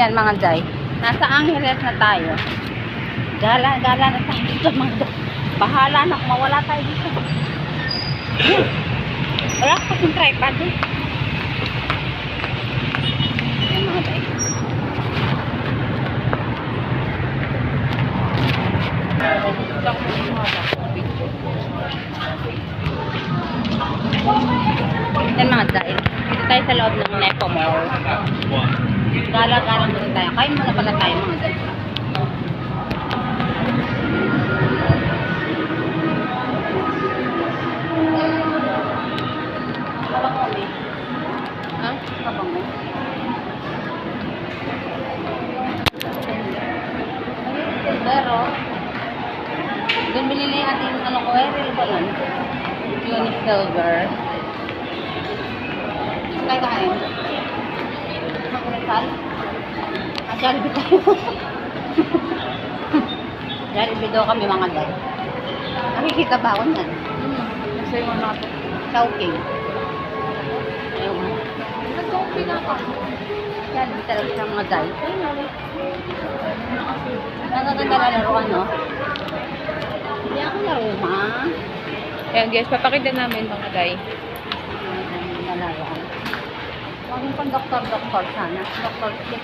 Yan mga day. Nasa Angeles na tayo. Gala-gala na tayo dito mga day. Bahala na kung mawala tayo dito. Wala ko kasing tripod eh. Yan mga day. Yan mga day. Dito tayo sa loob ng Nepo Mall. Gala-gala muna tayo. Kain muna pala tayo mga day. Ha? Kabang mo? Pero, doon binili ating ano ko, real ko lang. Unisilver. Tayo kain. Makulitan. Jollibee tayo. Jollibee daw kami mga day. Nakikita ba ako niyan? Kasi yung ano ito. Chowking. Ayun. Nag-chowking ako. Jollibee talaga sa mga day. Nagaganda na laruan, no? Hindi ako laro, ma. Ayan guys, papakita namin mga day. Nalaruan. Huwag pang doktor-doktor sana. Doktor Click.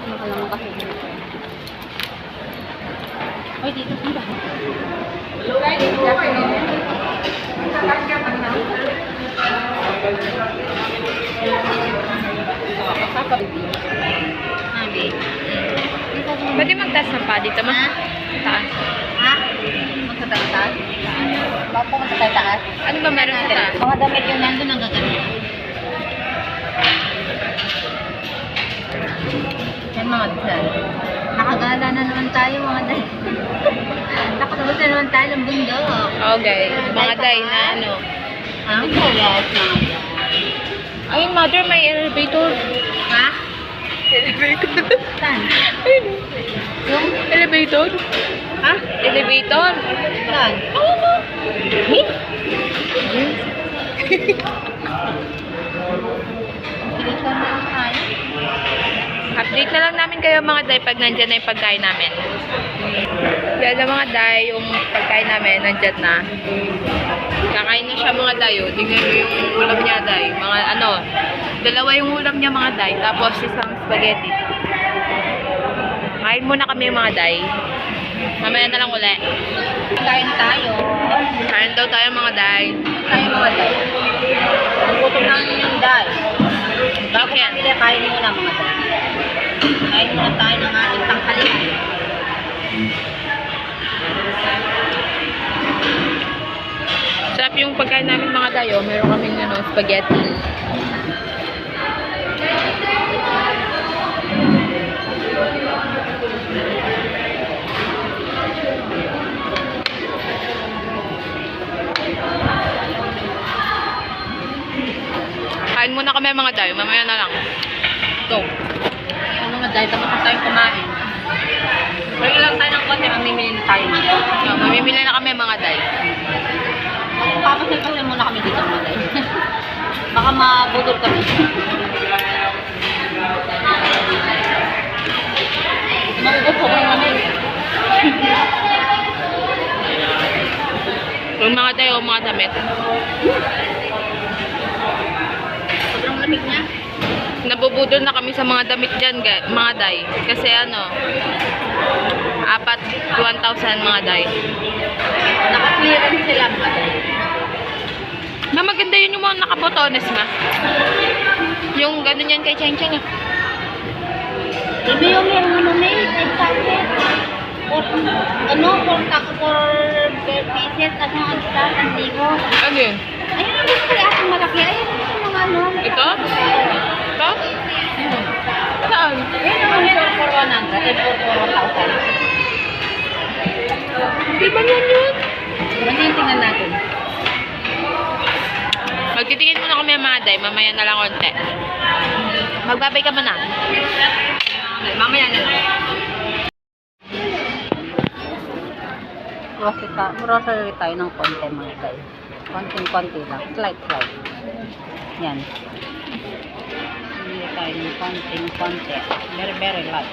Ano ka naman kasi dito? Ay, dito sila. Hello guys, dito ako. Habi. Pwede magtaas ng pa dito, ma? Taas. Ha? Magtataas? Bago ko magtataas? Ano ba meron sa taas? Mga damit yung nandun ang gagawin. Yan mga dyan. Nakagala na naman tayo mga day. Nakatapos na naman tayo ng bundok. Okay, mga day na ano. Ang yes, mga day. Ayun, mother, may elevator. Ha? Elevator. Saan? Ayun. Yung? Elevator. Ha? Elevator. Saan? Oo, ma. Pilitan na lang tayo. Update na lang namin kayo mga day pag nandyan na yung pagkain namin. Yan na mga day, yung pagkain namin nandyan na. Kakain na siya mga day. Oh. Tingnan mo yung ulam niya day. Mga ano, dalawa yung ulam niya mga day. Tapos isang spaghetti. Kain muna kami mga day. Mamaya na lang uli. Kain tayo. Kain daw tayo mga day. Kain mga day. Nagutom lang yung day. Bago Chicken. pamilya, kain muna mga day. Kain muna tayo ng ating tanghalian. Sarap yung pagkain namin mga day. Oh. Meron kaming ano, spaghetti. Kain muna kami mga day. Mamaya na lang. Go. Ano mga day, tapos na tayong kumain. Pwede lang tayo ng konti, mamimili na tayo. So, mamimili na kami mga day. Papasil-pasil muna kami dito mga day. Baka mabudol kami. Mabubuso ko kami. Yung mga day o mga damit. Sobrang lamig niya. Nabubudol na kami sa mga damit dyan, mga day. Kasi ano, 1,000 mga day. Naka-clearance sila mga day. Ma, maganda yun yung mga nakabotones, ma. Yung gano'n yan kay Cheng Cheng. Hindi yung ano may excited. Ano, for pieces at mga isa, antigo. Ano yun? Ayun yung gusto kaya akong malaki. Ayun yung mga ano. Ito? Ito? Saan? Ayun yung for 100 and for 1,000. Di ba yan yun? Tingnan natin. Magtitingin muna kami mga day. Mamaya na lang konti. Magbabay ka muna. Mamaya na lang. Grocery tayo ng konti mga guys. Konting-konti lang. Slight. Yan. tayo ng konti. Very, very light.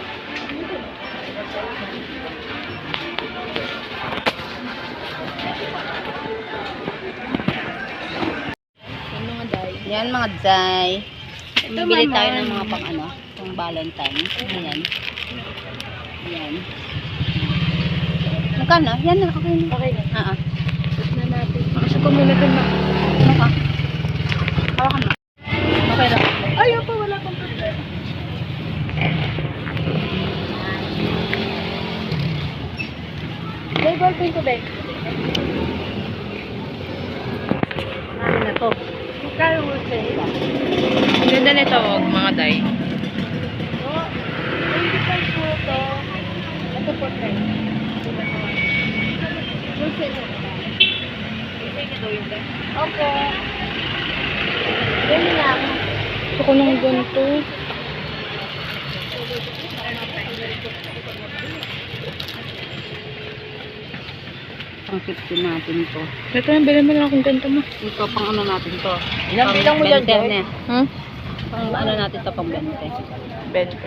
Yung mga day. Yan mga day. Ito, Bibili Mama. tayo ng mga pang ano, pang Valentine. Ayan. Yan. Magkano? Yan na, okay na. Okay na. Put na natin. Gusto ko muna ito na. Ano ka? Hawakan mo. Okay lang. Ayaw pa, wala pang problema. May ballpen ko, Bek. Ano na to? Kaya mo sa iba. Ganda nito, mga day. Oh, 25 po ito. Ito po, 10. Opo. Ganda lang. Gusto ko nung ganito. Pang 15 natin to. Ito na, bilhin mo na akong ganito mo. Ito, pang ano natin to. Ilang bilang mo yan, Joy? Hmm? Pang ano natin to, pang 20. Bento.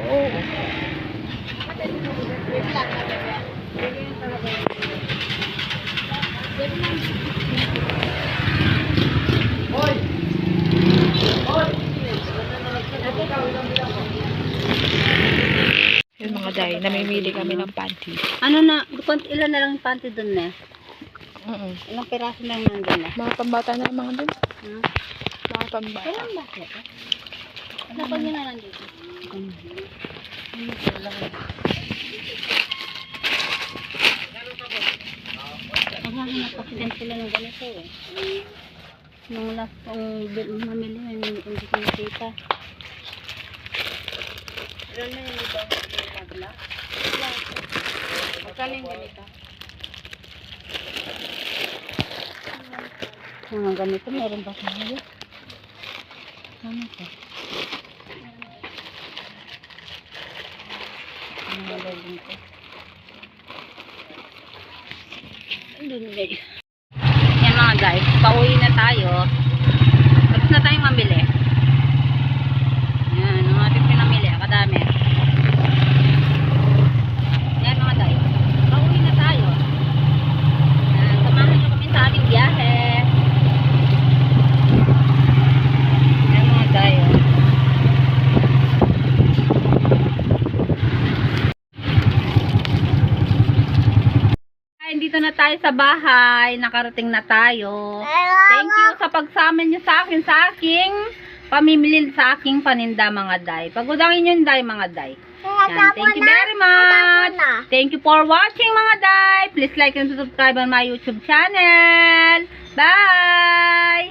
Yung mga day, namimili kami ng panty. Ano na, ilan na lang yung panty dun na? Ilang piraso lang nandun na? Mga pambata na mga dun. Hmm? Mga pambata. Kailan ba ito? Ano pa yun na nandito? Naghahanap kasi din sila ng ganito eh. Nung last kong mamili, hindi ko nakita. Ilan na yung iba? Magkano yung ganito? Mga ganito, meron ba sa mga? Ano ito? Mga laging ko. Andun guys. Yan mga guys, pauwi na tayo. Tapos na tayong mamili. Yan, ang ating pinamili. Kadami. Yan mga guys, pauwi na tayo. Yan, samahan nyo kami sa aming biyahe. Yan mga guys. Dito na tayo sa bahay. Nakarating na tayo. Thank you sa pagsama niyo sa akin sa aking pamimili sa aking paninda mga day. Pagudangin niyo day mga day. Yan. Thank you very much. Thank you for watching mga day. Please like and subscribe on my YouTube channel. Bye!